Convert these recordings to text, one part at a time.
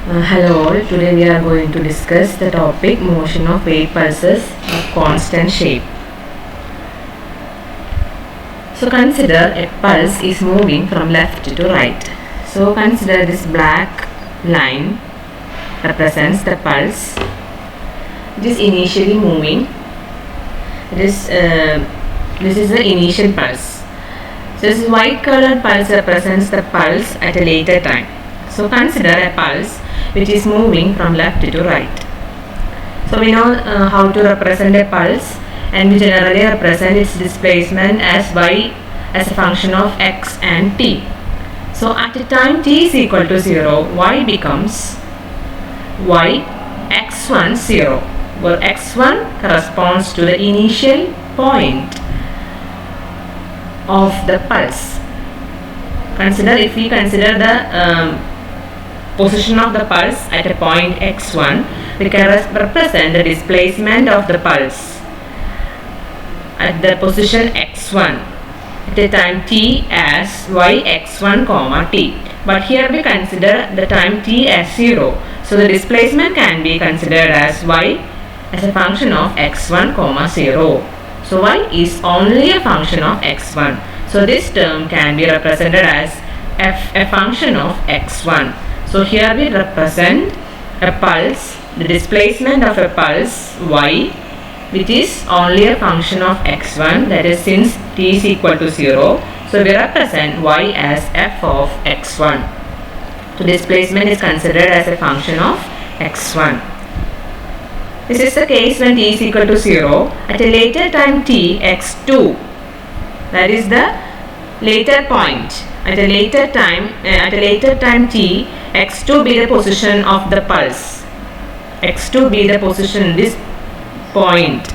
Hello all, today we are going to discuss the topic motion of wave pulses of constant shape. So consider a pulse is moving from left to right. So consider this black line represents the pulse. It is initially moving. This is the initial pulse. So this white colored pulse represents the pulse at a later time. So consider a pulse which is moving from left to right. So we know how to represent a pulse, and we generally represent its displacement as y as a function of x and t. So at a time t is equal to 0, y becomes y x1 0, where x1 corresponds to the initial point of the pulse. If we consider the position of the pulse at a point x1, we can represent the displacement of the pulse at the position x1 at a time t as y x1 comma t. But here we consider the time t as 0, so the displacement can be considered as y as a function of x1 comma 0. So y is only a function of x1, so this term can be represented as a function of x1. So here we represent a pulse, the displacement of a pulse y, which is only a function of x1, that is since t is equal to 0, so we represent y as f of x1. So displacement is considered as a function of x1. This is the case when t is equal to 0. At a later time t, x2, that is the later point. At a later time t, x2 be the position of the pulse. X2 be the position, this point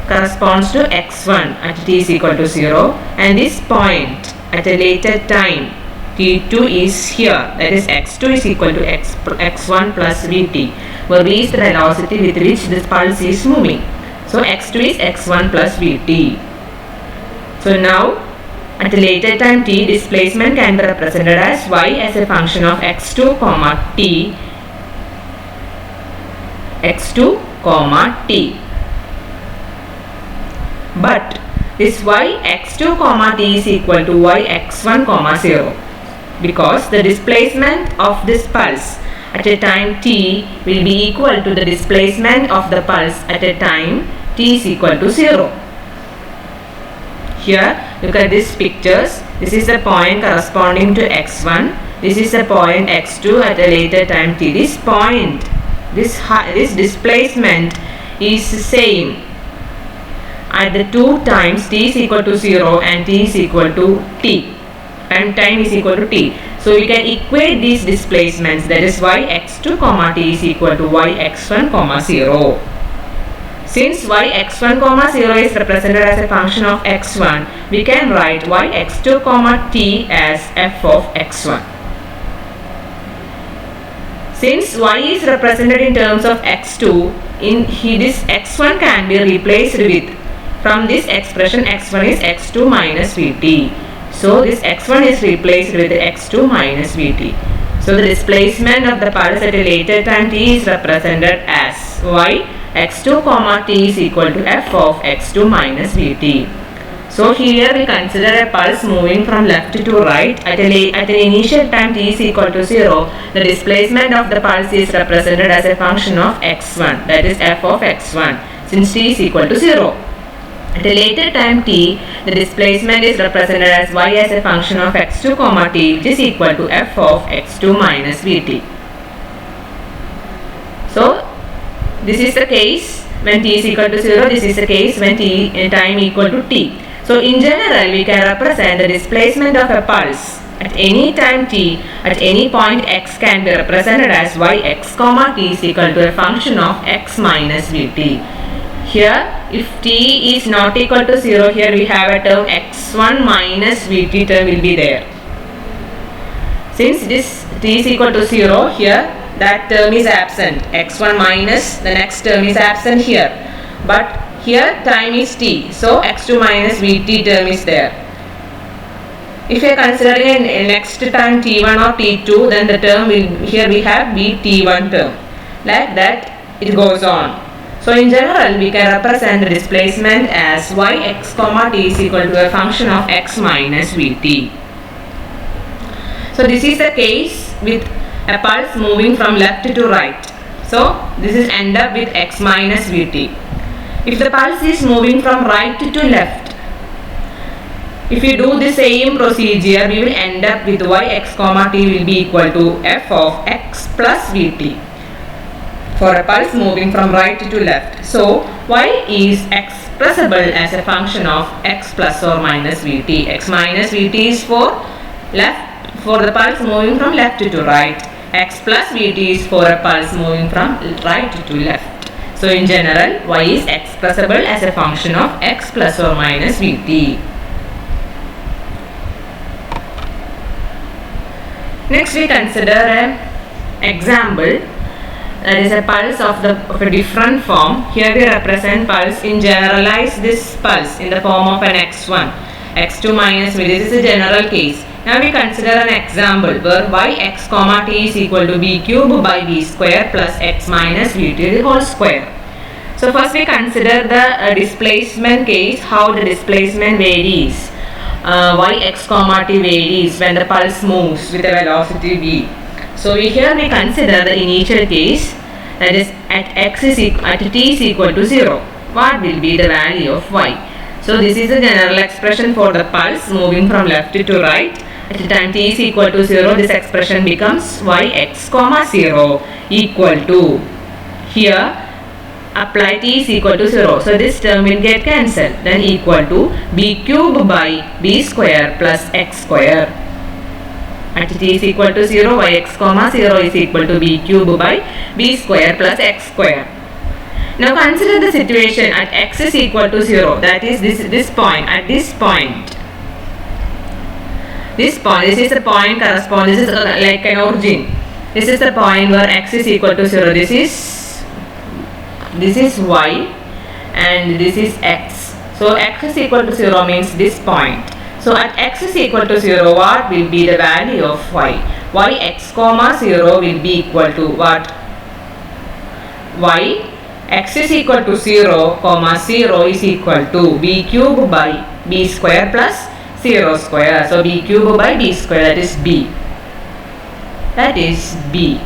corresponds to x1 at t is equal to 0, and this point at a later time t2 is here, that is x2 is equal to x1 plus vt, where v is the velocity with which this pulse is moving. So x2 is x1 plus vt. So now at a later time t, displacement can be represented as y as a function of x2 comma t, x2 comma t. But this y x2 comma t is equal to y x1 comma 0, because the displacement of this pulse at a time t will be equal to the displacement of the pulse at a time t is equal to 0. Here, look at these pictures. This is the point corresponding to x1. This is the point x2 at a later time t. This point, this displacement is same at the two times t is equal to 0 and t is equal to t. Time is equal to t. So we can equate these displacements, that is y x2 comma t is equal to y x1 comma 0. Since y x1 comma 0 is represented as a function of x1, we can write y x2 comma t as f of x1. Since y is represented in terms of x2, this x1 can be replaced with, from this expression x1 is x2 minus vt. So this x1 is replaced with x2 minus vt. So the displacement of the pulse at a later time t is represented as y x2 comma t is equal to f of x2 minus vt. So here we consider a pulse moving from left to right at an initial time t is equal to 0. The displacement of the pulse is represented as a function of x1, that is f of x1, since t is equal to 0. At a later time t, the displacement is represented as y as a function of x2 comma t, which is equal to f of x2 minus vt. So this is the case when t is equal to 0. This is the case when time equal to t. So in general, we can represent the displacement of a pulse at any time t at any point x can be represented as y x comma t is equal to a function of x minus vt. Here, if t is not equal to 0, here we have a term x1 minus vt term will be there. Since this t is equal to 0, here that term is absent, x1 minus the next term is absent here, but here time is t, so x2 minus vt term is there. If we are considering a next term t1 or t2, then the term will, here we have b t1 term. Like that it goes on. So in general we can represent the displacement as y x comma t is equal to a function of x minus vt. So this is the case with a pulse moving from left to right. So this is end up with x minus vt. If the pulse is moving from right to left, if we do the same procedure, we will end up with y x comma t will be equal to f of x plus vt for a pulse moving from right to left. So y is expressible as a function of x plus or minus vt. X minus vt is for left, for the pulse moving from left to right. X plus vt is for a pulse moving from right to left. So in general, y is expressible as a function of x plus or minus vt. Next we consider an example, that is a pulse of a different form. Here we represent pulse in generalize this pulse in the form of an x1, x2 minus v. This is a general case. Now we consider an example where y x comma t is equal to b cube by b square plus x minus vt the whole square. So first we consider the displacement case, how the displacement varies. Y x comma t varies when the pulse moves with a velocity v. So here we consider the initial case, that is at t is equal to 0. What will be the value of y? So this is a general expression for the pulse moving from left to right. At the time t is equal to 0, this expression becomes y x comma 0 equal to, here apply t is equal to 0. So this term will get cancelled. Then equal to b cube by b square plus x square. At t is equal to 0, y x comma 0 is equal to b cube by b square plus x square. Now consider the situation at x is equal to 0, that is this point. At this point, this is the point corresponds, this is like an origin. This is the point where x is equal to 0. This is y and this is x. So x is equal to 0 means this point. So at x is equal to 0, what will be the value of y? Y x comma 0 will be equal to what? Y x is equal to 0 comma 0 is equal to b cube by b square plus 0 square. So b cube by b square, that is b. That is b.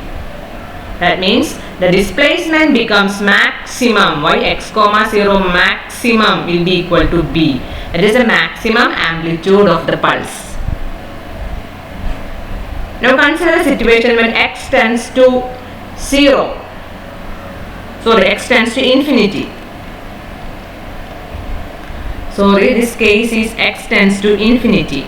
That means the displacement becomes maximum. Y x comma 0 maximum will be equal to b. That is the maximum amplitude of the pulse. Now consider the situation when x tends to 0. Sorry, x tends to infinity. Sorry, this case is x tends to infinity.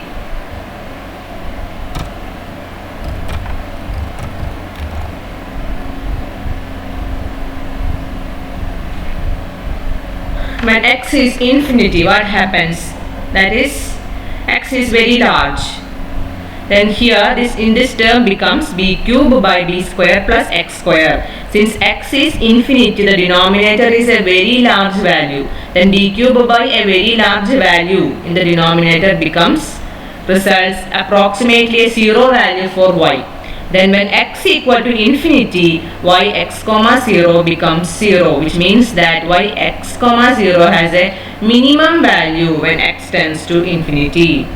When x is infinity, what happens? That is, x is very large. Then here, in this term becomes b cube by b square plus x square. Since x is infinity, the denominator is a very large value. Then b cube by a very large value in the denominator results approximately a 0 value for y. Then when x equal to infinity, y x comma 0 becomes 0, which means that y x comma 0 has a minimum value when x tends to infinity.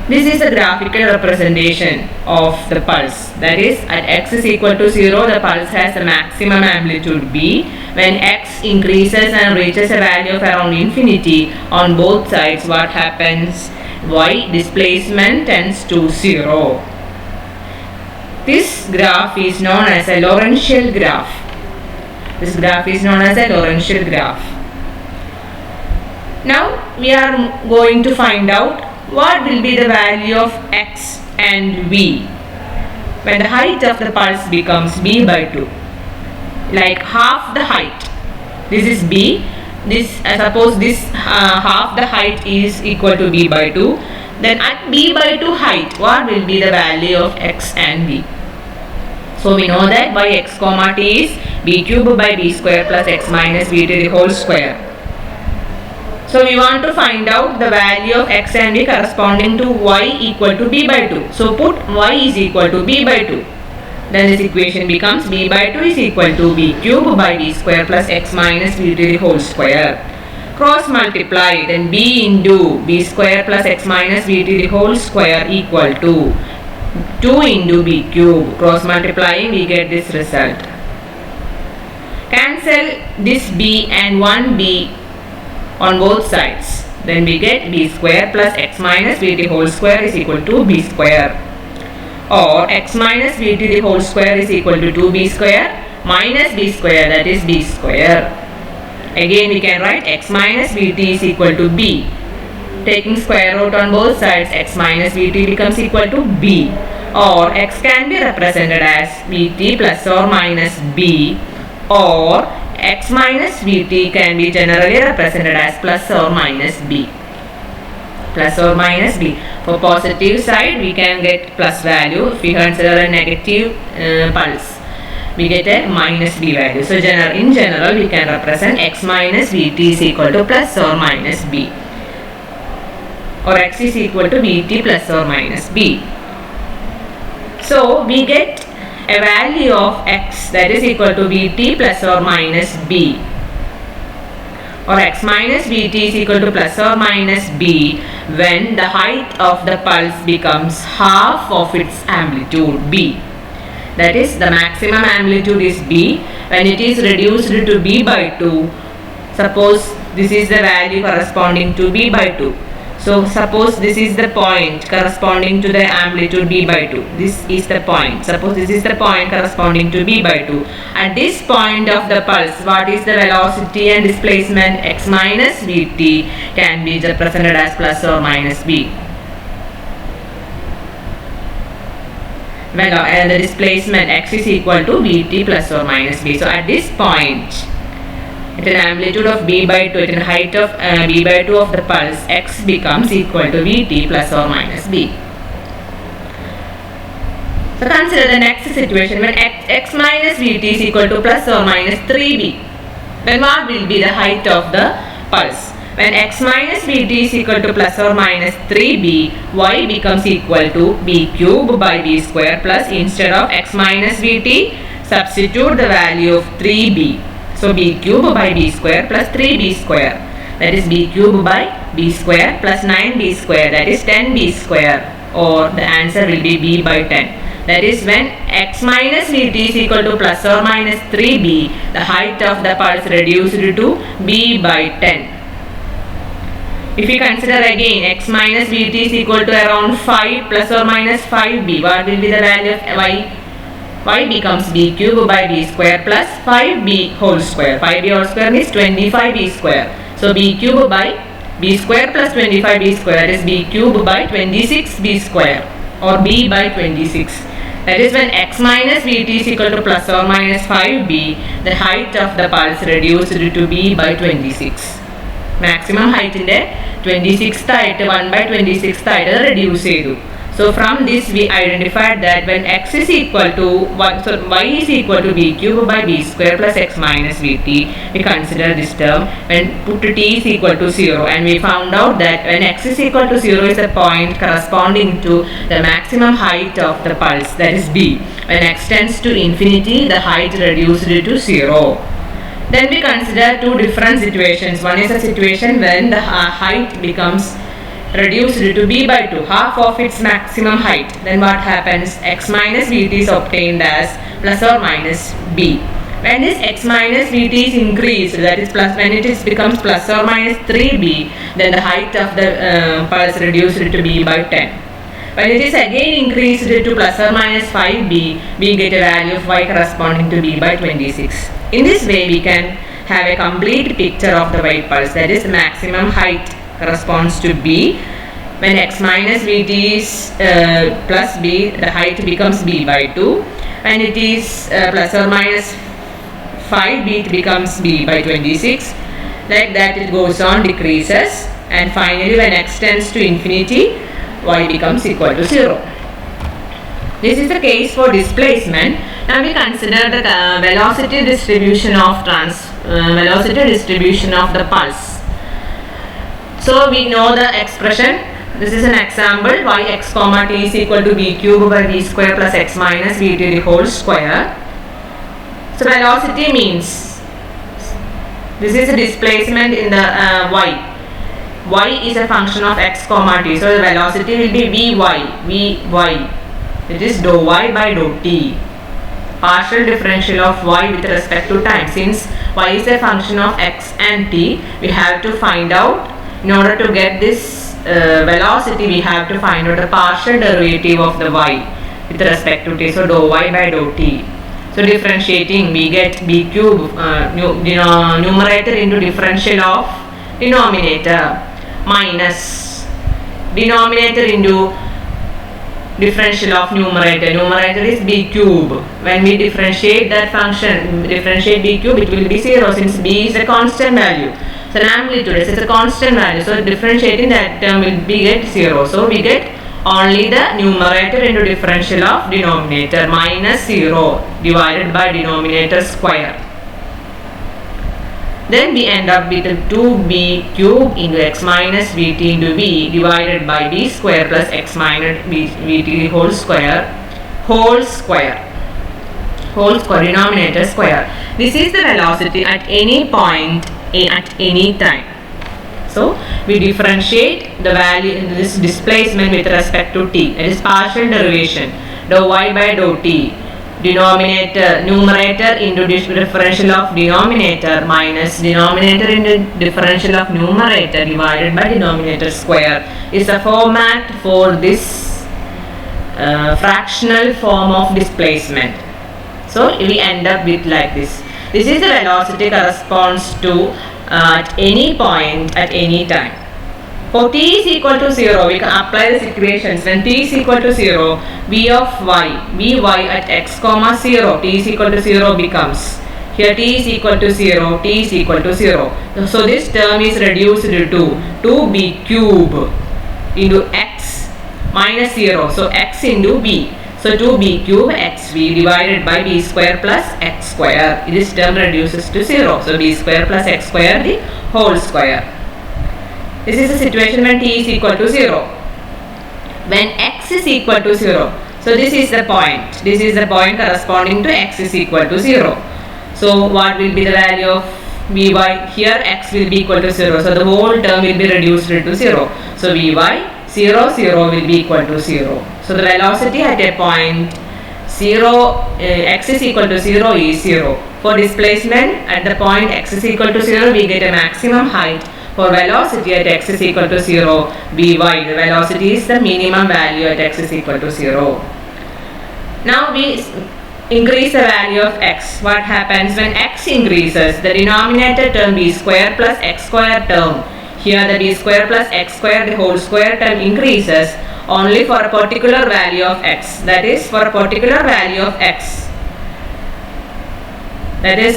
This is a graphical representation of the pulse. That is, at x is equal to 0, the pulse has the maximum amplitude b. When x increases and reaches a value of around infinity on both sides, what happens? Y displacement tends to 0. This graph is known as a Lorentzian graph. This graph is known as a Lorentzian graph. Now we are going to find out what will be the value of x and v when the height of the pulse becomes b by 2. Like half the height. This is b. Suppose this half the height is equal to b by 2. Then at b by 2 height, what will be the value of x and v? So we know that y x comma t is b cube by b square plus x minus v to the whole square. So we want to find out the value of x and b corresponding to y equal to b by 2. So put y is equal to b by 2. Then this equation becomes b by 2 is equal to b cube by b square plus x minus b to the whole square. Cross multiply, then b into b square plus x minus b to the whole square equal to 2 into b cube. Cross multiplying, we get this result. Cancel this b and 1b on both sides. Then we get b square plus x minus b to the whole square is equal to b square. Or x minus b to the whole square is equal to 2b square minus b square, that is b square. Again we can write x minus bt is equal to b. Taking square root on both sides, x minus bt becomes equal to b. Or x can be represented as bt plus or minus b, or x minus bt can be generally represented as plus or minus b. Plus or minus b. For positive side, we can get plus value. If we consider a negative pulse, we get a minus b value. So in general, we can represent x minus bt is equal to plus or minus b, or x is equal to bt plus or minus b. So we get a value of x that is equal to bt plus or minus b, or x minus bt is equal to plus or minus b when the height of the pulse becomes half of its amplitude b. That is, the maximum amplitude is b when it is reduced to b by 2. Suppose this is the value corresponding to b by 2. So suppose this is the point corresponding to the amplitude b by 2. This is the point. Suppose this is the point corresponding to b by 2. At this point of the pulse, what is the velocity and displacement? X minus vt can be represented as plus or minus b. Well, the displacement x is equal to vt plus or minus b. So at this point, at an amplitude of b by 2, at a height of b by 2 of the pulse, x becomes equal to vt plus or minus b. So consider the next situation when x minus vt is equal to plus or minus 3b. Then what will be the height of the pulse? When x minus vt is equal to plus or minus 3b, y becomes equal to b cube by b square plus, instead of x minus vt, substitute the value of 3b. So b cube by b square plus 3b square, that is b cube by b square plus 9b square, that is 10b square, or the answer will be b by 10. That is, when x minus vt is equal to plus or minus 3b, the height of the pulse reduced to b by 10. If we consider again x minus vt is equal to around 5 plus or minus 5b, what will be the value of y? Y becomes b cube by b square plus 5b whole square. 5b whole square means 25b square. So b cube by b square plus 25b square is b cube by 26b square, or b by 26. That is, when x minus vt is equal to plus or minus 5b, the height of the pulse reduced to b by 26. Maximum height in the 26th height 1 by 26th height reduce ചെയ്തു. So from this we identified that when x is equal to y is equal to b cube by b square plus x minus vt, we consider this term when put t is equal to 0, and we found out that when x is equal to 0 is a point corresponding to the maximum height of the pulse, that is b. When x tends to infinity, the height reduced to 0. Then we consider two different situations. One is a situation when the height becomes reduced to b by 2, half of its maximum height. Then what happens? X minus vt is obtained as plus or minus b. When this x minus vt is increased, that is plus, when it becomes plus or minus 3b, then the height of the pulse reduced to b by 10. When it is again increased to plus or minus 5b, we get a value of y corresponding to b by 26. In this way, we can have a complete picture of the y pulse, that is, the maximum height corresponds to b. When x minus vt is plus b, the height becomes b by 2. When it is plus or minus 5b, it becomes b by 26. Like that it goes on, decreases, and finally when x tends to infinity, y becomes equal to 0. This is the case for displacement. Now we consider the velocity distribution of the pulse. So we know the expression. This is an example, yx comma t is equal to b cube by b square plus x minus b to the whole square. So velocity means this is a displacement in the y. Y is a function of x comma t. So the velocity will be vy. It is dou y by dou t. Partial differential of y with respect to time. Since y is a function of x and t, we have to find out, in order to get this velocity, we have to find out the partial derivative of the y with respect to t. So dou y by dou t. So differentiating, we get b cube numerator into differential of denominator minus denominator into differential of numerator. Numerator is b cube. When we differentiate that function, differentiate b cube, it will be 0 since b is a constant value. So an amplitude is a constant value. So differentiating that term will be get 0. So we get only the numerator into differential of denominator minus 0 divided by denominator square. Then we end up with 2b cube into x minus vt into v divided by b square plus x minus vt whole square denominator square. This is the velocity at any point at any time. So we differentiate the value in this displacement with respect to t. That is partial derivation dou y by dou t. Numerator into differential of denominator minus denominator into differential of numerator divided by denominator square is the format for this fractional form of displacement. So we end up with like this. This is the velocity corresponds to at any point at any time. For t is equal to 0, we can apply these equations. When t is equal to 0, v of y, vy at x comma 0, t is equal to 0 becomes, here t is equal to 0, t is equal to 0. So this term is reduced to 2b cube into x minus 0. So x into b. So 2b cube xv divided by b square plus x square. This term reduces to 0. So b square plus x square the whole square. This is a situation when t is equal to 0. When x is equal to 0. So this is the point. This is the point corresponding to x is equal to 0. So what will be the value of vy? Here x will be equal to 0. So the whole term will be reduced to 0. So vy 0, 0 will be equal to 0. So the velocity at a point 0, x is equal to 0 is 0. For displacement at the point x is equal to 0, we get a maximum height. For velocity at x is equal to 0, vy, the velocity is the minimum value at x is equal to 0. Now we increase the value of x. What happens when x increases? The denominator term b square plus x square term. Here the b square plus x square the whole square term increases only for a particular value of x. That is for a particular value of x. That is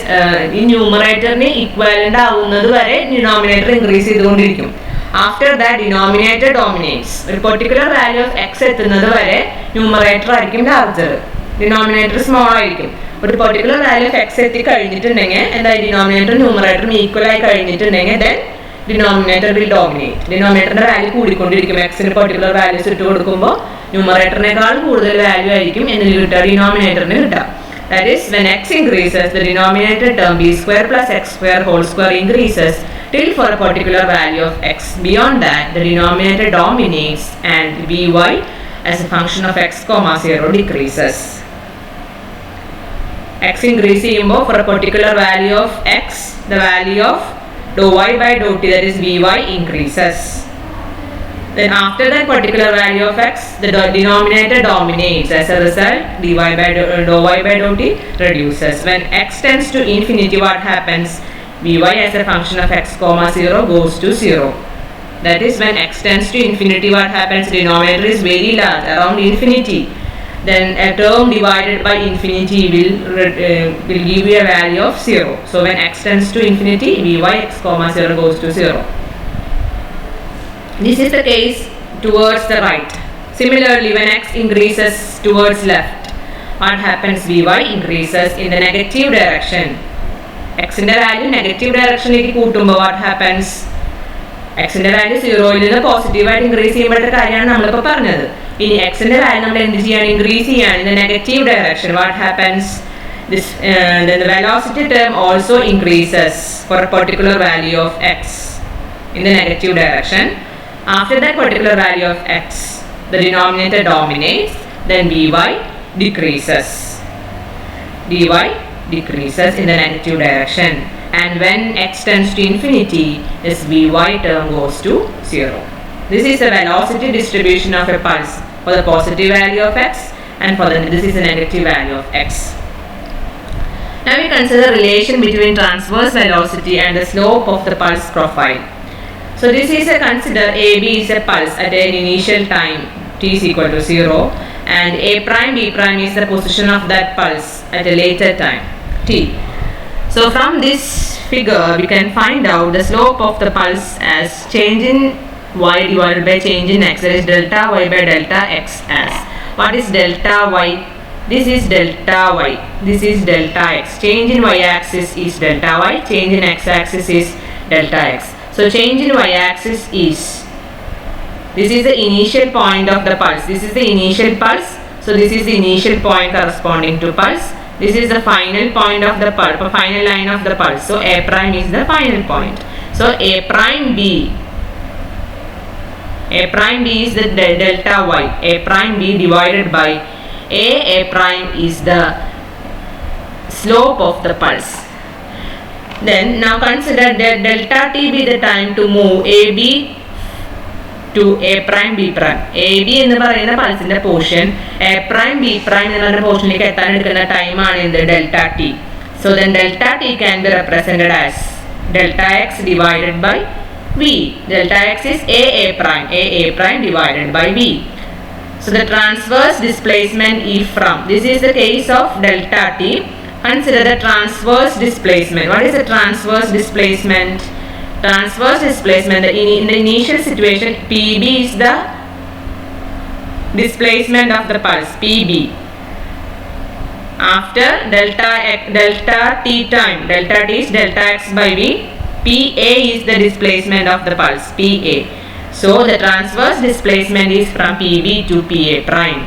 in numerator equivalent ആവുന്നത് വരെ denominator increase ചെയ്തുകൊണ്ടിരിക്കും. After that denominator dominates. ഒരു particular value of x എത്തുന്നത് വരെ numerator ആയിരിക്കും larger, denominator small ആയിരിക്കും. ഒരു particular value of x എത്തി കഴിഞ്ഞിട്ടുണ്ടെങ്കിൽ എന്തായി denominator numerator equal ആയി കഴിഞ്ഞിട്ടുണ്ടെങ്കിൽ then denominator will dominate. Denominator value കൂടിക്കൊണ്ടിരിക്കും. x ന് particular values ഇട്ട് കൊടുക്കുമ്പോൾ numeratorനേക്കാൾ കൂടുതൽ value ആയിരിക്കും എന്നിൽ കിട്ടുക denominatorന് കിട്ടുക. That is, when x increases, the denominator term b square plus x square whole square increases till for a particular value of x. Beyond that, the denominator dominates and vy as a function of x comma 0 decreases. X increasing for a particular value of x, the value of dou y by dou t, that is vy, increases. Then after that particular value of x, the denominator dominates. As a result, dou y by dou t reduces. When x tends to infinity, what happens? Vy as a function of x comma 0 goes to 0. That is, when x tends to infinity, what happens? Denominator is very large, around infinity. Then a term divided by infinity will give you a value of 0. So when x tends to infinity, vy x comma 0 goes to 0. This is the case towards the right. Similarly, when x increases towards left, what happens? Vy increases in the negative direction. X in the value negative direction, what happens? എക്സിന്റെ value സീറോയിൽ നിന്ന് പോസിറ്റീവായിട്ട് increase ചെയ്യുമ്പോഴത്തെ കാര്യമാണ് നമ്മളിപ്പോൾ പറഞ്ഞത്. ഇനി എക്സിന്റെ value നമ്മൾ എന്ത് ചെയ്യാണ്? ഇൻക്രീസ് ചെയ്യാണ് in the negative direction. What happens? Then the velocity term also increases for a particular value of x in the negative direction. After that particular value of x, the denominator dominates, then vy decreases. dy decreases in the negative direction, and when x tends to infinity, this vy term goes to 0. This is the velocity distribution of a pulse for the positive value of x, and for this is the negative value of x. Now we consider the relation between transverse velocity and the slope of the pulse profile. So this is a consider AB is a pulse at an initial time t is equal to 0, and A prime B prime is the position of that pulse at a later time t. So from this figure we can find out the slope of the pulse as change in y divided by change in x, that is delta y by delta x. As what is delta y? This is delta y, this is delta x. Change in y axis is delta y, change in x axis is delta x. So change in y axis is, this is the initial point of the pulse, this is the initial pulse, so this is the initial point corresponding to pulse, this is the final point of the pulse, final line of the pulse. So A prime is the final point. So A prime B is the delta y, A prime B divided by A prime is the slope of the pulse. Then now consider that delta t be the time to move AB to A prime B prime. AB എന്ന് പറയുന്ന പൾസിന്റെ portion A prime B prime എന്ന് പറയുന്ന പോർഷനിലേക്ക് എത്താൻ എടുക്കുന്ന time ആണ് ഇത് delta t. So then delta t can be represented as delta x divided by V. Delta x is A prime divided by V. So the transverse displacement E from, this is the case of delta t. Consider the transverse displacement. What is the transverse displacement? Transverse displacement in the initial situation, PB is the displacement of the pulse, PB. After delta t time, delta t is delta x by V, PA is the displacement of the pulse, PA. So the transverse displacement is from PB to PA prime.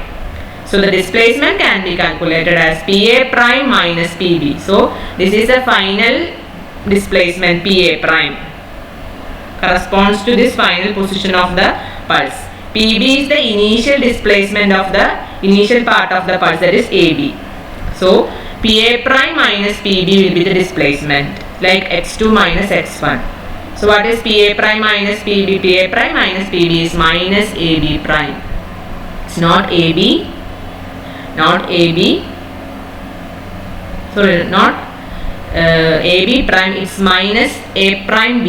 So the displacement can be calculated as PA prime minus PB. So this is the final displacement, PA prime corresponds to this final position of the pulse. PB is the initial displacement of the initial part of the pulse, that is AB. So PA prime minus PB will be the displacement, like x2 minus x1. So what is PA prime minus PB? PA prime minus PB is minus AB prime. It's not AB. Sorry, not AB prime. It's minus A prime B.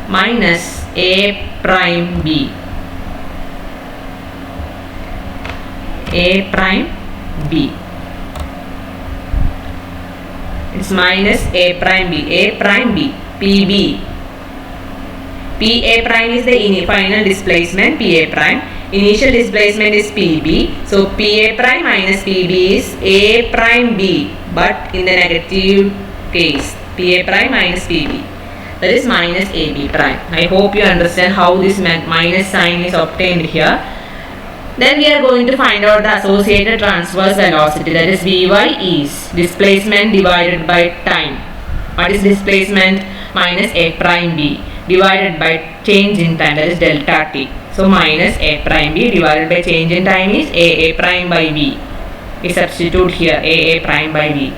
Minus A prime B. A prime B. It's minus A prime B. A prime B. PB. PA prime is the final displacement, PA prime. Initial displacement is PB. So PA prime minus PB is A prime B, but in the negative case, PA prime minus PB. That is minus AB prime. I hope you understand how this minus sign is obtained here. Then we are going to find out the associated transverse velocity, that is Vy is displacement divided by time. What is displacement? Minus A prime B divided by change in time, that is delta t. So minus A prime B divided by change in time is A prime by V. We substitute here A prime by V.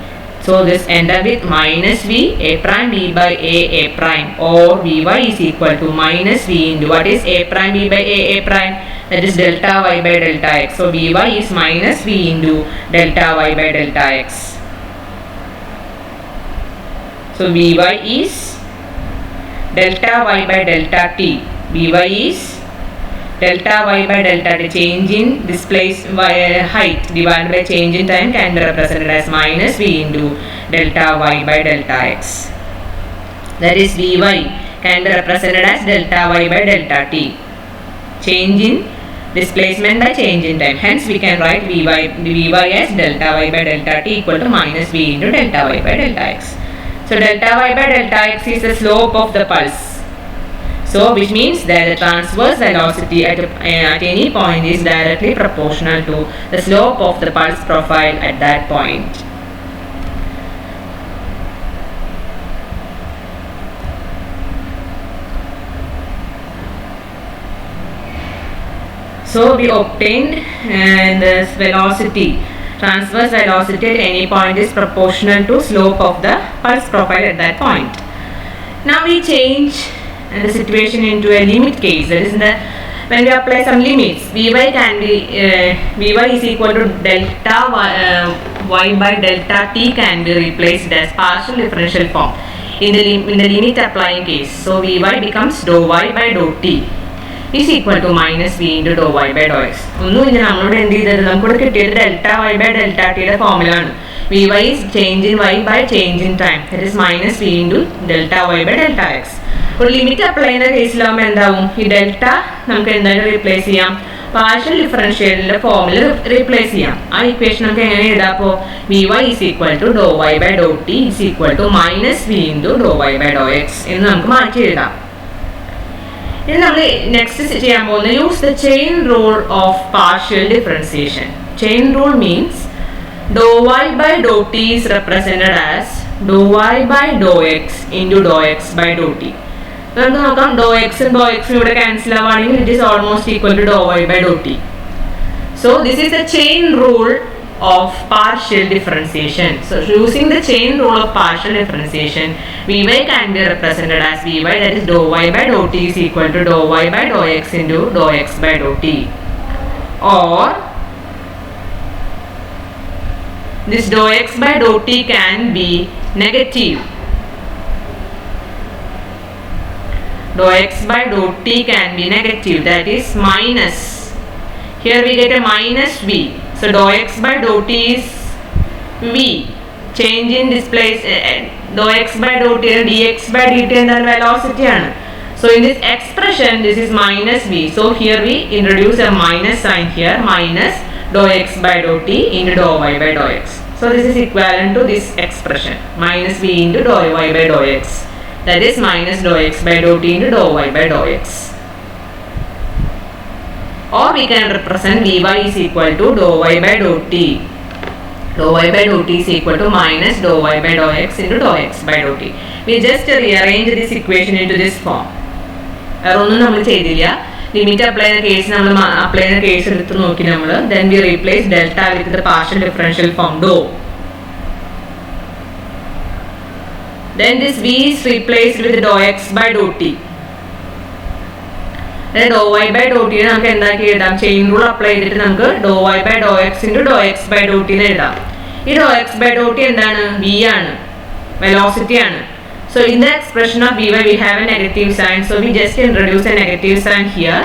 So this end up with minus V A prime B by A prime, or Vy is equal to minus V into what is A prime B by A prime, that is delta y by delta x. So Vy is minus V into delta y by delta x. So Vy is delta y by delta t. Vy is delta y by delta t, change in displacement height divided by change in time, can be represented as minus V into delta y by delta x. That is Vy can be represented as delta y by delta t, change in displacement by change in time. Hence we can write Vy as delta y by delta t equal to minus V into delta y by delta x. So delta y by delta x is the slope of the pulse. So which means that the transverse velocity at any point is directly proportional to the slope of the pulse profile at that point. So we obtained this velocity, transverse velocity at any point is proportional to slope of the pulse profile at that point. Now we change the situation into a limit case. That is, when we apply some limits, Vy can be Vy is equal to delta y by delta t can be replaced as partial differential form in the limit applying case. So Vy becomes dou y by dou t is equal to minus v into dou y by dou x. ഒന്നുമില്ല, നമ്മളോട് എന്ത് ചെയ്തത്, നമുക്കിവിടെ കിട്ടിയത് delta Y by delta ടിയുടെ ഫോമുലാണ്. V y is change in y by change in time, that is minus v into delta y by delta x. ഒരു limit apply ചെയ്യുന്ന കേസിലാവുമ്പോൾ എന്താവും, ഈ ഡെൽറ്റ നമുക്ക് എന്തായാലും റീപ്ലേസ് ചെയ്യാം, പാർഷ്യൽ ഡിഫറൻഷ്യലിന്റെ ഫോമിൽ റീപ്ലേസ് ചെയ്യാം. ആ ഇക്വേഷൻ നമുക്ക് എങ്ങനെ എഴുതാം? അപ്പോൾ V Y is equal to doe Y by Dr T is equal to minus V into doe Y by Dr X എന്ന് നമുക്ക് മാറ്റി എഴുതാം. ഇനി നമ്മൾ നെക്സ്റ്റ് ചെയ്യാൻ പോകുന്നത് use the chain rule of partial differentiation. Chain rule means doe Y by Dr T is represented as doe Y by Dr X into Dr X by Dr T. നമുക്ക് നോക്കാം, ഡോ എക്സും doe എക്സും ഇവിടെ cancel ആവുകയാണെങ്കിൽ it is almost equal to doe Y by Dr T. So this is the chain rule of partial differentiation. So using the chain rule of partial differentiation, Vy can be represented as Vy, that is dou y by dou t is equal to dou y by dou x into dou x by dou t. Or this dou x by dou t can be negative. Dou x by dou t can be negative, that is minus. Here we get a minus v. So dou x by dou t is v. Change in displace dou x by dou t dx by dt എന്നാൽ velocity ആണ്. So in this expression this is minus v. So here we introduce a minus sign here, minus dou x by dou t into dou y by dou x. So this is equivalent to this expression, minus v into dou y by dou x. That is minus dou x by dou t into dou y by dou x. Or we can represent Vy is equal to dou y by dou t. Dou y by dou t is equal to minus dou y by dou x into dou x by dou t. We just rearrange this equation into this form. അതൊന്നും നമ്മൾ ചെയ്തില്ല. Limit apply ചെയ്യുന്ന case നമ്മൾ apply ചെയ്യുന്ന case എടുത്ത് നോക്കി നമ്മൾ. Then we replace delta with the partial differential form dou. Then this v is replaced with dou x by dou t. Dou Y by Dr T നമുക്ക് എന്താക്കി എഴുതാം, chain rule apply ചെയ്തിട്ട് നമുക്ക് dou Y by Dr X into Dr X by Dr t എന്ന് എഴുതാം. ഈ dou X by Dr t എന്താണ്, v ആണ്, വെലോസിറ്റി ആണ്. So in the expression of v y we have a negative sign. So we just introduce a negative sign here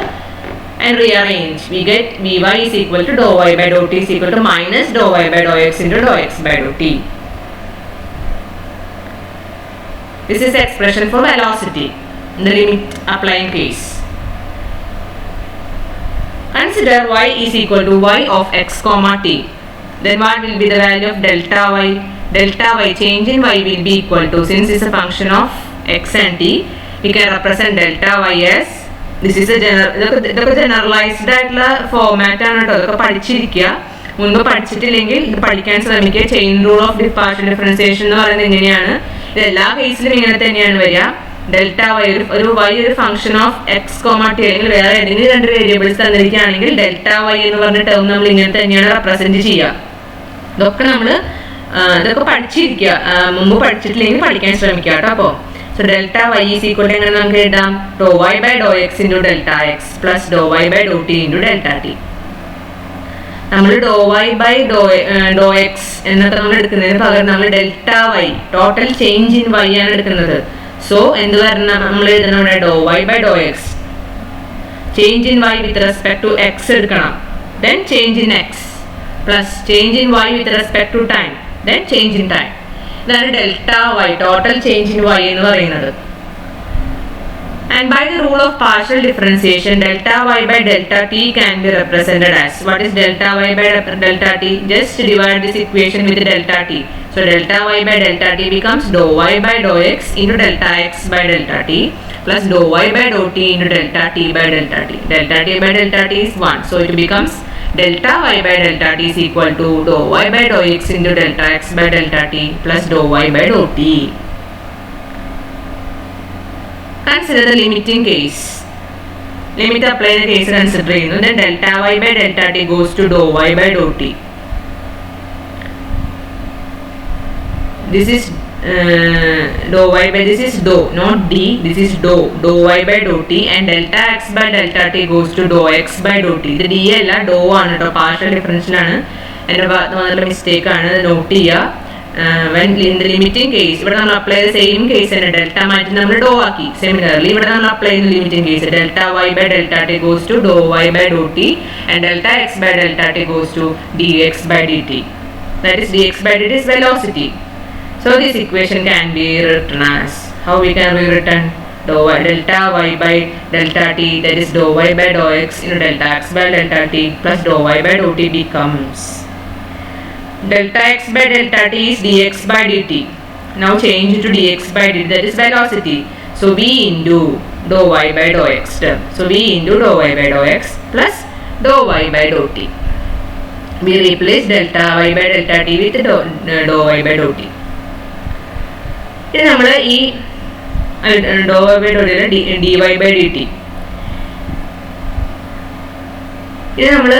and rearrange. We get v Y is equal to doe Y by Dr T is equal to minus dou Y by Dr X into Dr X by Dr t. This is the expression for velocity in the limit applying case. Consider y is equal to y of x comma t. Then what will be the value of delta y? Delta y, change in y will be equal to, since it's a function of x and t, we can represent delta y as, this is a generalized ആയിട്ടുള്ള format ആണ് കേട്ടോ. അതൊക്കെ പഠിച്ചിരിക്കുക, മുൻപ് പഠിച്ചിട്ടില്ലെങ്കിൽ ഇത് പഠിക്കാൻ ശ്രമിക്കുക. Chain rule of partial differentiation എന്ന് പറയുന്നത് എങ്ങനെയാണ്, ഇത് എല്ലാ കേസിലും ഇങ്ങനെ തന്നെയാണ് വരിക. ഡെൽറ്റ വൈ ഒരു വൈ ഒരു function of X comma T അല്ലെങ്കിൽ വേറെ ഏതെങ്കിലും രണ്ട് വേരിയബിൾസ് തന്നിരിക്കുകയാണെങ്കിൽ ഡെൽറ്റ വൈ എന്ന് പറഞ്ഞ ടേം നമ്മൾ ഇങ്ങനെ തന്നെയാണ് റെപ്രസെന്റ് ചെയ്യുക. ഇതൊക്കെ പഠിച്ചിരിക്കുക, മുമ്പ് പഠിച്ചിട്ടില്ലെങ്കിൽ പഠിക്കാൻ ശ്രമിക്കുക കേട്ടോ. അപ്പോൾ so delta y is equal എങ്ങനെ നമുക്ക് എഴുതാം, dou Y by Dr X into delta x plus dou Y by Dr t into delta t. നമ്മൾ dou Y by Dr x എന്നൊക്കെ നമ്മൾ എടുക്കുന്നതിന് പകരം നമ്മൾ delta y, total change in y ആണ് എടുക്കുന്നത്. സോ എന്ത് പറഞ്ഞാൽ നമ്മൾ എഴുതണം ഇവിടെ dou Y by Dr x, change in y with respect to x എടുക്കണം, then change in X plus change in y with respect to time, then change in time. ഇതാണ് delta y, total change in y എന്ന് പറയുന്നത്. And by the rule of partial differentiation, delta y by delta t can be represented as, what is delta y by delta t? Just divide this equation with delta t. So delta y by delta t becomes dou y by dou x into delta x by delta t plus dou y by dou t into delta t by delta t. Delta t by delta t is 1. So it becomes delta y by delta t is equal to dou y by dou x into delta x by delta t plus dou y by dou t. Consider the limiting case. Limit apply the case consider then delta y by delta t goes to dou y by dou t. This is dou y by, this is dou, not d, this is dou y by dou t, and delta x by delta t goes to dou x by dou t. ഇത് d അല്ല dou ആണ് കേട്ടോ, partial differential ആണ്, എൻ്റെ ഭാഗത്ത് വന്നിട്ടുള്ള mistake ആണ്, not ചെയ്യുക. when in the limiting case ഇവിടെ നമ്മൾ അപ്ലൈ ചെയ്ത സെയിം കേസ് തന്നെ, ഡെൽറ്റ മാറ്റി നമ്മൾ ഡോ ആക്കി. സിമിലർലി ഇവിടെ നമ്മൾ അപ്ലൈ ചെയ്യുന്ന limiting case delta y by delta t goes to dou y by dou t and delta x by delta t goes to dx by dt. That is dx by dt is velocity. So this equation can be written as, how we can rewritten, dou y delta y by delta t, that is dou y by dou x into delta x by delta t plus dou y by dou t becomes delta x by delta t is dx by dt. Now change it to dx by dt, that is velocity. So v into dou y by dou x term. So v into dou y by dou x plus dou y by dou t. We replace delta y by delta t with dou y by dou t. ഇനി നമ്മൾ ഈ dou Y by dou d y by d t ഇത് നമ്മൾ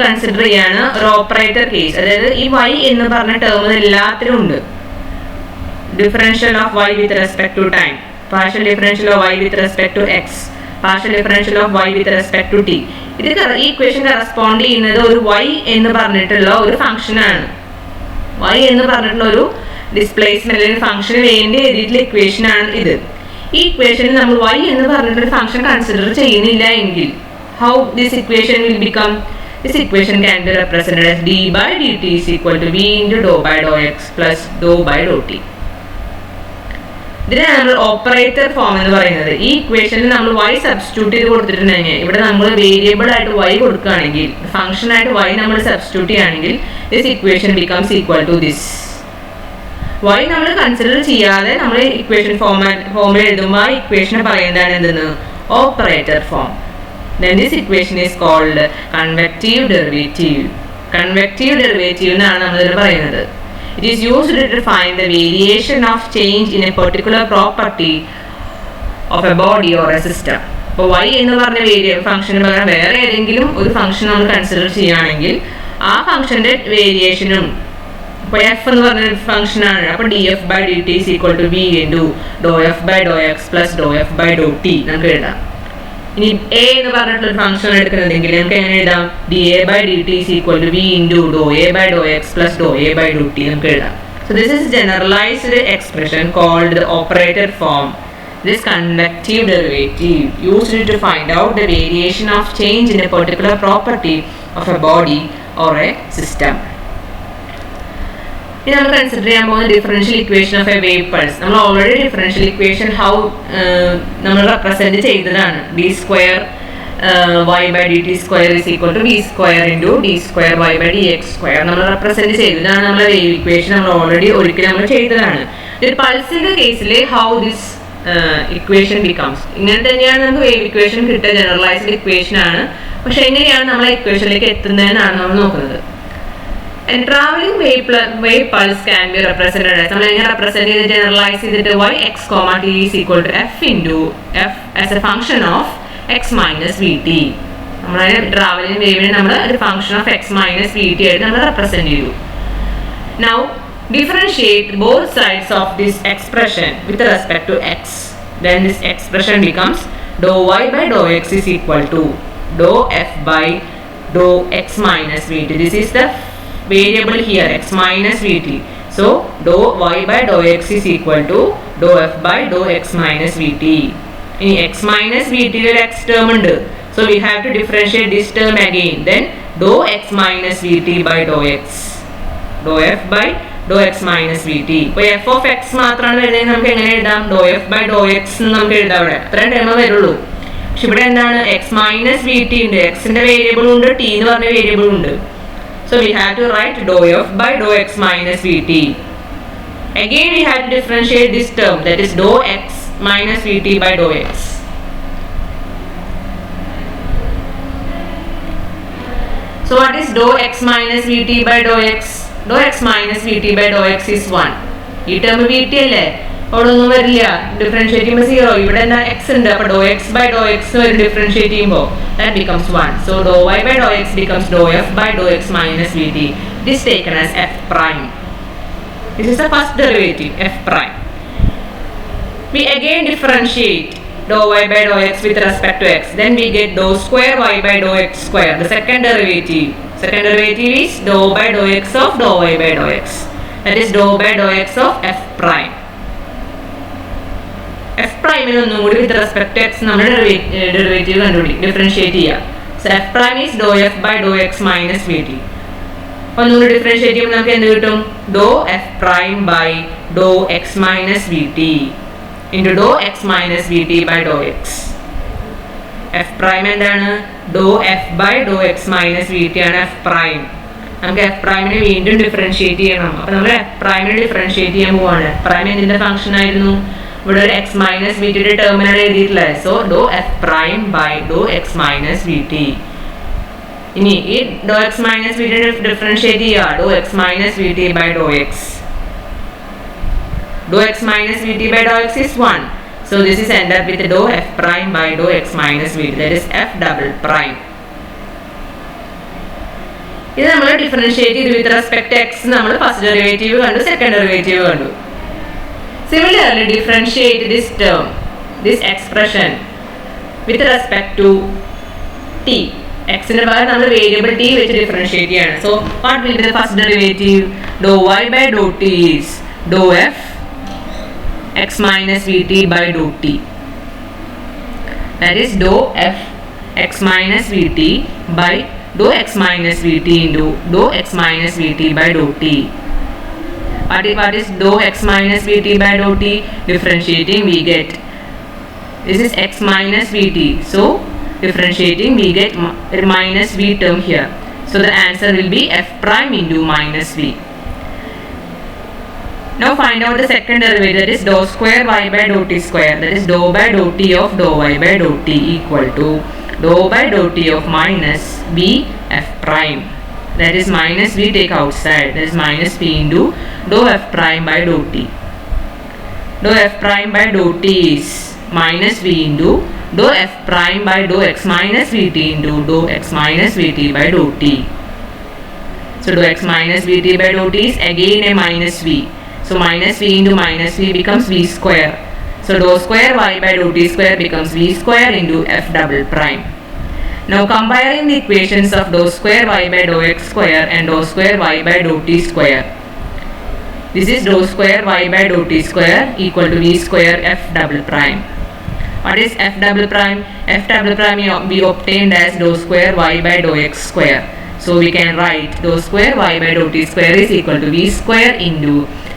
consider ചെയ്യാണ് ഒരു operator case. അതായത് ഈ y എന്ന് പറഞ്ഞ ടേം എല്ലാത്തിലും ഉണ്ട്. Differential of y with respect to time, partial differential of y with respect to x, partial differential of y with respect to t. ഇത് ഈ ഇക്വേഷൻ കറസ്പോണ്ട് ചെയ്യുന്നത് ഒരു y എന്ന് പറഞ്ഞിട്ടുള്ള ഒരു ഫംഗ്ഷനാണ്. y എന്ന് പറഞ്ഞിട്ടുള്ള ഒരു ഡിസ്പ്ലേസ്മെന്റ് അല്ലെങ്കിൽ ഫംഗ്ഷന് വേണ്ടി എഴുതിയിട്ടുള്ള ഇക്വേഷൻ ആണ് ഇത്. ഈ ഇക്വേഷനിൽ നമ്മൾ y എന്ന് പറഞ്ഞിട്ടൊരു ഫംഗ്ഷൻ കൺസിഡർ ചെയ്യുന്നില്ല എങ്കിൽ how this equation will become? This equation can be represented as d by dt is equal to v into dou by dou x plus dou by dou t. ഇതിനെ നമ്മൾ operator form എന്ന് പറയുന്നത്. ഈ ഇക്വേഷനിൽ നമ്മൾ y substitute ചെയ്ത് കൊടുത്തിട്ടുണ്ടെങ്കിൽ, ഇവിടെ നമ്മൾ വേരിയബിൾ ആയിട്ട് y കൊടുക്കുകയാണെങ്കിൽ, ഫംഗ്ഷൻ ആയിട്ട് y നമ്മൾ സബ്സ്റ്റിറ്റ്യൂട്ട് ചെയ്യുകയാണെങ്കിൽ this equation becomes equal to this. y നമ്മൾ കൺസിഡർ ചെയ്യാതെ നമ്മൾ ഇക്വേഷൻ ഫോമിൽ എഴുതുമ്പോൾ ആ ഇക്വേഷനെ പറയുന്നതാണ് എന്തെന്ന്, operator form. Then this equation is called convective derivative. Convective derivative എന്നാണ് നമ്മൾ ഇതിൽ പറയുന്നത്. It is used to define the variation of change in a particular property of a body or a system. അപ്പോൾ y എന്ന് പറഞ്ഞ ഫംഗ്ഷന് പകരം വേറെ ഏതെങ്കിലും ഒരു ഫംഗ്ഷൻ നമ്മൾ കൺസിഡർ ചെയ്യുകയാണെങ്കിൽ ആ ഫംഗ്ഷന്റെ വേരിയേഷനും, ഇപ്പോൾ f എന്ന് പറഞ്ഞൊരു ഫംഗ്ഷനാണ്, അപ്പോൾ df by dt is equal to v into dou f by dou x plus dou f by dou t നമുക്ക് എഴുതാം. ഇനി a എന്ന് പറഞ്ഞിട്ടുള്ള ഒരു ഫംഗ്ഷൻ എടുക്കുന്നതെങ്കിൽ നമുക്ക് എങ്ങനെ എഴുതാം, dA by dt is equal to v into dou a by dou x plus dou a by dou t നമുക്ക് എഴുതാം. So this is generalized expression called the operator form. This convective derivative used to find out the variation of change in a particular property of a body or a system. ഇനി നമ്മൾ consider ചെയ്യാൻ പോകുന്ന differential equation of A wave pulse. നമ്മൾ already differential equation നമ്മൾ represent ചെയ്തതാണ്. D square y by dt square is equal to v square into d square y by dx square നമ്മൾ represent ചെയ്തു. ഇതാണ് നമ്മളെ വേവ് ഇക്വേഷൻ. നമ്മൾ already ഒരിക്കലും നമ്മൾ ചെയ്തതാണ്. ഒരു പൾസിന്റെ കേസിൽ ഹൗ ദിസ് ഇക്വേഷൻ ബിക്കംസ്, ഇങ്ങനെ തന്നെയാണ് നമുക്ക് വേവ് ഇക്വേഷൻ കിട്ടുക, ജനറലൈസ്ഡ് ഇക്വേഷൻ ആണ്. പക്ഷെ എങ്ങനെയാണ് നമ്മൾ ഇക്വേഷനിലേക്ക് എത്തുന്നതെന്നാണ് നമ്മൾ നോക്കുന്നത്. And traveling wave pulse can be represented as, നമ്മൾ എങ്ങനെ റെപ്രസെന്റ് ചെയ്ത് ജനറലൈസ് ചെയ്തിട്ട് y x, t is equal to f into f as a function of x minus vt. നമ്മളെ ട്രാവലിംഗ് വേവിനെ നമ്മൾ ഒരു function of x minus vt ആയിട്ട് നമ്മൾ represent ചെയ്തു. Now differentiate both sides of this expression with respect to x. Then this expression becomes dou y by dou x is equal to dou f by dou x minus vt. This is the variable here, x minus vt. So dou y by dou x is equal to dou f by dou x minus vt. In x minus vt there x term ഉണ്ട്. So we have to differentiate this term again. Then dou x minus vt by dou x, dou f by dou x minus vt. ഇപ്പോൾ f of x മാത്രമാണ് വരുന്നത്, നമുക്ക് എങ്ങനെ എഴുതാം, dou f by dou x നമുക്ക് എഴുതാം. അവിടെ അത്രയും ടേം വരുള്ളൂ. പക്ഷെ ഇവിടെ എന്താണ്, x minus vt ഉണ്ട്, x ന്റെ വേരിയബിൾ ഉണ്ട്, t എന്ന് പറഞ്ഞ വേരിയബിൾ ഉണ്ട്. So we have to write dou f by dou x minus vt. Again we have to differentiate this term, that is dou x minus Vt by dou x. So what is dou x minus Vt by dou x? Dou x minus Vt by dou x is 1. ഈ term Vt അല്ലേ, അവിടെ ഒന്നും വരില്ല, differentiate ചെയ്യുമ്പോൾ 0. ഇവിടെ എന്താ x ഉണ്ട്, അപ്പോൾ dou x by dou x വരും ഡിഫറൻഷിയേറ്റ് ചെയ്യുമ്പോൾ, that becomes 1. So dou y by dou x becomes dou f by dou x minus Vt. This is taken as f prime. This is the first derivative, f prime. We again differentiate dou y by dou x with respect to x. Then we get dou square y by dou x square. The second derivative. Second derivative is dou by dou x of dou y by dou x. That is dou by dou x of f prime. f prime ഒന്നും കൂടി with respect to x നമ്മൾ derivative കണ്ടുപിടിക്കും, differentiate ചെയ്യുക. So f prime is dou f by dou x minus Vt. ഒന്നുകൂടി differentiate ചെയ്യുമ്പോൾ നമുക്ക് എന്ത് കിട്ടും? dou f prime by dou x minus Vt into dou x minus Vt by dou x. f prime എന്താണ്? dou f by dou x minus Vt ആണ് f prime. നമുക്ക് f പ്രൈമിനെ വീണ്ടും differentiate ചെയ്യണം. അപ്പോൾ നമ്മൾ f പ്രൈമിനെ ഡിഫറൻഷിയേറ്റ് ചെയ്യാൻ പോവാണ്. f prime എന്തിന്റെ ഫംഗ്ഷൻ ആയിരുന്നു? ഇവിടെ ഒരു x മൈനസ് വി ടിയുടെ ടേമിനാണ് എഴുതിയിട്ടുള്ളത്. So dou f prime by dou x minus v t. ഇനി ഈ dou x minus v t differentiate ചെയ്യുക, dou x minus v t by dou x. Dou x minus Vt by dou x is 1. So this is end up with dou f prime by dou x minus Vt. That is f double prime. ഇത് നമ്മൾ differentiate ചെയ്ത് with respect to x നമ്മൾ first derivative കണ്ടു, second derivative കണ്ടു. Similarly differentiate this term, this expression with respect to t. x ന്റെ പകരം നമ്മൾ variable t വെച്ച് ഡിഫറൻഷിയേറ്റ് ചെയ്യാണ്. So what will be the first derivative? Dou y by dou t is dou f x minus Vt by dou t. That is dou f x minus Vt by dou x minus Vt into dou x minus Vt by dou t. What is dou x minus Vt by dou t? Differentiating we get, this is x minus Vt. So differentiating we get minus v term here. So the answer will be f prime into minus v. Now find out the second derivative, that is dou square y by dou t square. That is dou by dou t of dou y by dou t equal to dou by dou t of minus b f prime. That is minus v take outside. That is minus p into dou f prime by dou t. Dou f prime by dou t is minus v into dou f prime by dou x minus vt into dou x minus vt by dou t. So dou x minus vt by dou t is again a minus v. So minus v into minus v becomes v square. So dou square y by dou t square becomes v square into f double prime. Now comparing the equations of dou square y by dou x square and dou square y by dou t square. This is dou square y by dou t square equal to v square f double prime. What is f double prime? F double prime we obtained as dou square y by dou x square. So we can write dou square y by dou t square is equal to v square into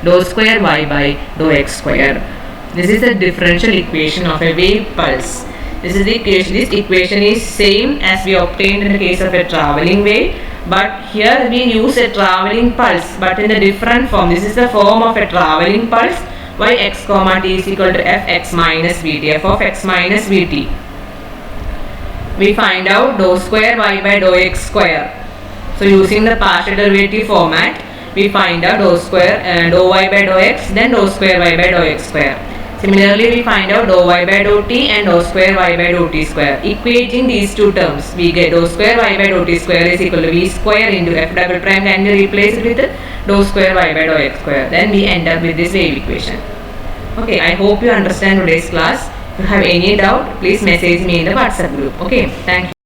dou square y by dou x square. This is the differential equation of a wave pulse. This is the equation. This equation is same as we obtained in the case of a traveling wave, but here we use a traveling pulse but in a different form. This is the form of a traveling pulse y x comma t is equal to f x minus vt, f of x minus vt. We find out dou square y by dou x square. So using the partial derivative format, we find out dou square dou y by dou x, then dou square y by dou x square. Similarly, we find out dou y by dou t and dou square y by dou t square. Equating these two terms, we get dou square y by dou t square is equal to v square into f double prime can be replaced with dou square y by dou x square. Then we end up with this wave equation. Okay, I hope you understand today's class. If you have any doubt, please message me in the WhatsApp group. Okay, thank you.